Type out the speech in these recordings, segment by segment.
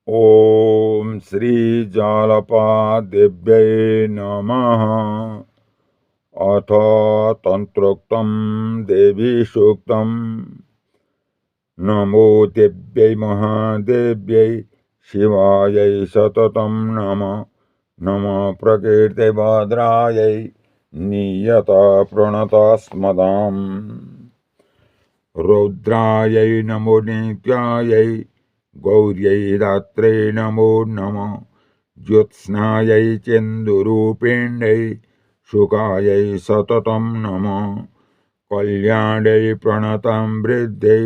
ॐ श्रीजालपादेव्यै नमः। अथ तन्त्रोक्तं देवी सूक्तं। नमो देव्यै महादेव्यै शिवायै सततं नमः। नमः प्रकृते भद्रायै नियता प्रणतस्मदाम्। रौद्रायै नमो नित्यायै गौर्यै रात्रे नमो नमः। ज्योत्स्नायै चेन्दुरूपिण्यै शुकायै सततं नमः। कल्याण्यै प्रणतां वृद्ध्यै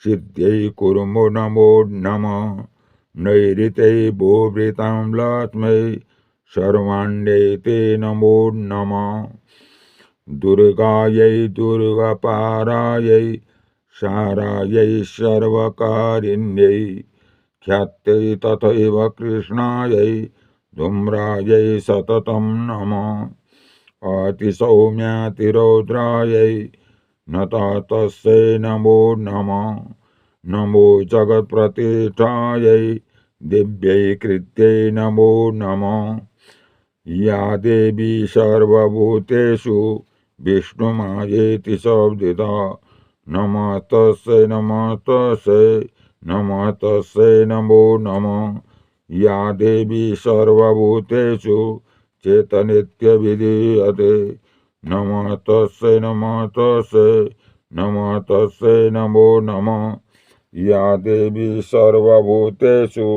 सिद्ध्यै कुर्मो नमो नमः। नैऋत्यै भूभृतां लक्ष्म्यै सर्वाण्यै ते नमो नमः। दुर्गायै दुर्गापारायै सारायै सर्वकारिण्यै ख्यात्यै तथैव कृष्णायै धूम्रायै सततं नमः। अतिसौम्यातिरौद्रायै नता तस्यै नमो नमः। नमो जगत्प्रतिष्ठायै दिव्यै कृत्यै नमो नमः। या देवी सर्वभूतेषु विष्णुमायेति शब्दिता नमस्तस्यै नमस्तस्यै नमस्तस्यै नमो नमः। या देवी सर्वभूतेषु चेतनित्यभिधीयते नमस्तस्यै नमस्तस्यै नमस्तस्यै नमो नमः। या देवी सर्वभूतेषु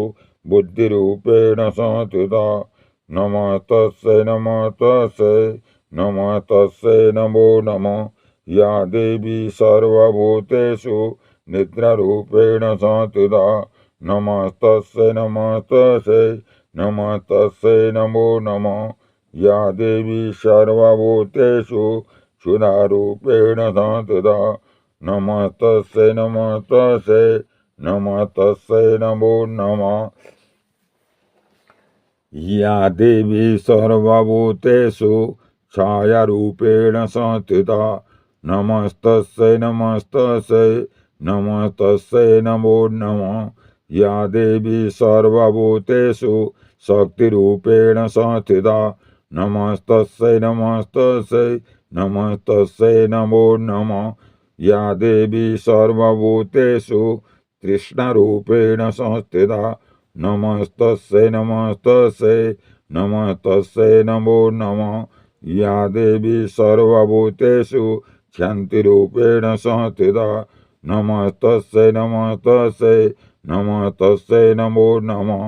बुद्धिरूपेण संस्थिता नमस्तस्यै नमस्तस्यै नमस्तस्यै नमो नमः। या देवी सर्वभूतेषु निद्रारूपेण संस्थिता नमस्तस्यै नमस्तस्यै नमस्तस्यै नमो नमः। या देवी सर्वभूतेषु क्षुधारूपेण संस्थिता नमस्तस्यै नमस्तस्यै नमस्तस्यै नमो नमः। या देवी सर्वभूतेषु छायारूपेण संस्थिता नमस्तस्यै नमस्तस्यै नमस्तस्यै नमो नमः। या देवी सर्वभूतेषु शक्तिरूपेण संस्थिता नमस्तस्यै नमस्तस्यै नमस्तस्यै नमो नमः। या देवी सर्वभूतेषु तृष्णारूपेण संस्थिता नमस्तस्यै नमस्तस्यै नमस्तस्यै नमो नमः। या देवी सर्वभूतेषु शान्तिरूपेण संस्थिता नमस्तस्यै नमस्तस्यै नमस्तस्यै नमो नमः।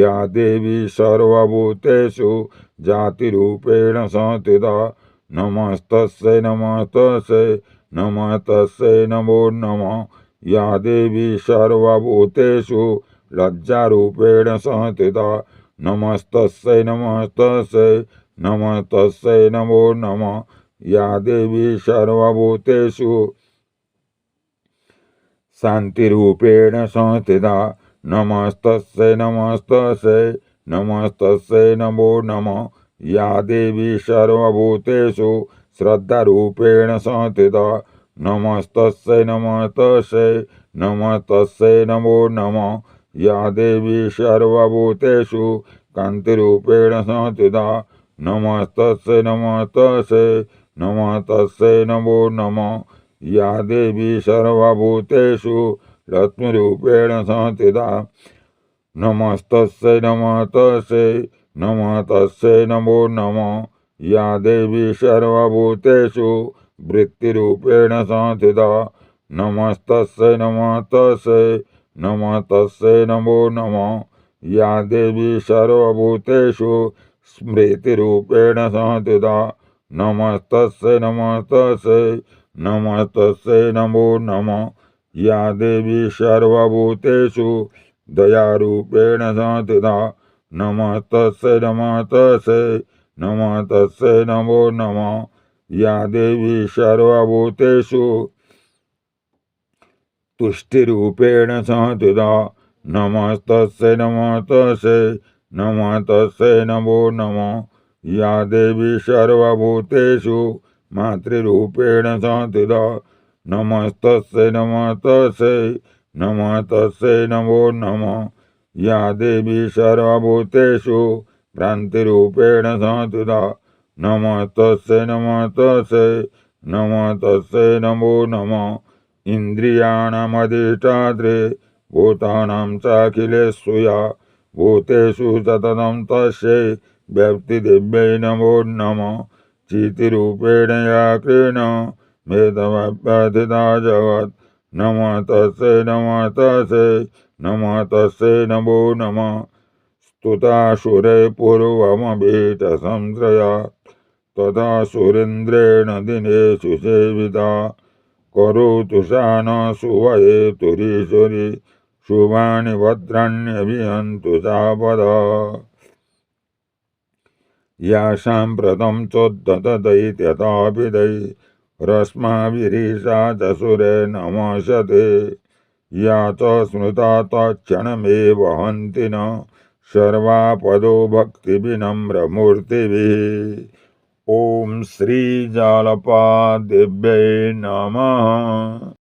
या देवी सर्वभूतेषु जातिरूपेण संस्थिता नमस्तस्यै नमस्तस्यै नमस्तस्यै नमो नमः। या देवी सर्वभूतेषु लज्जारूपेण संस्थिता नमस्तस्यै नमस्तस्यै नमस्तस्यै नमो नमः। या देवी सर्वभूतेषु शान्तिरूपेण संस्थिता नमस्तस्यै नमस्तस्यै नमस्तस्यै नमो नमः। या देवी सर्वभूतेषु श्रद्धारूपेण संस्थिता नमस्तस्यै नमस्तस्यै नमस्तस्यै नमो नमः। या देवी सर्वभूतेषु कान्तिरूपेण संस्थिता नमस्तस्यै नमस्तस्यै नमस्तस्यै नमो नमः। या देवी सर्वभूतेषु लक्ष्मीरूपेण संस्थिता नमस्तस्यै नमस्तस्यै नमस्तस्यै नमो नमः। या देवी सर्वभूतेषु वृत्तिरूपेण संस्थिता नमस्तस्यै नमस्तस्यै नमस्तस्यै नमो नमः। या देवी सर्वभूतेषु स्मृतिरूपेण संस्थिता नमस्तस्यै नमस्तस्यै नमस्तस्यै नमो नमः। या देवी सर्वभूतेषु दयारूपेण संस्थिता नमस्तस्यै नमस्तस्यै नमस्तस्यै नमो नमः। या देवी सर्वभूतेषु तुष्टिरूपेण संस्थिता नमस्तस्यै नमस्तस्यै नमस्तस्यै नमो नमः। या देवी सर्वभूतेषु मातृरूपेण संस्थिता नमस्तस्यै नमस्तस्यै नमस्तस्यै नमो नमः। या देवी सर्वभूतेषु भ्रान्तिरूपेण संस्थिता नमः तस्यै नमः तस्यै नमो नमः इन्द्रियाणामधिष्ठात्रे भूतानां चाखिलेषु भूतेषु सततं तस्यै व्याप्तिदिव्यै नमो नमः चितिरूपेण या कृष्ण मेधमव्यथिता जगत् नमः तस्यै नमः तस्यै नमो नमः स्तुतासुरे पूर्वमभीत संश्रया तथा सुरेन्द्रेण दिनेषु सेविता करोतु सा न सुवयेतुरीश्वरी शुभानि भद्राण्यभिहन्तु सापदा या साम्प्रतं चोद्धतदैत्यताभिदै रश्माभिरीशा च सुरे नमस्यते या च स्मृता तत्क्षणमेव हन्ति न सर्वापदो भक्तिविनम्रमूर्तिभिः। ॐ श्रीजालपादेव्यै नमः।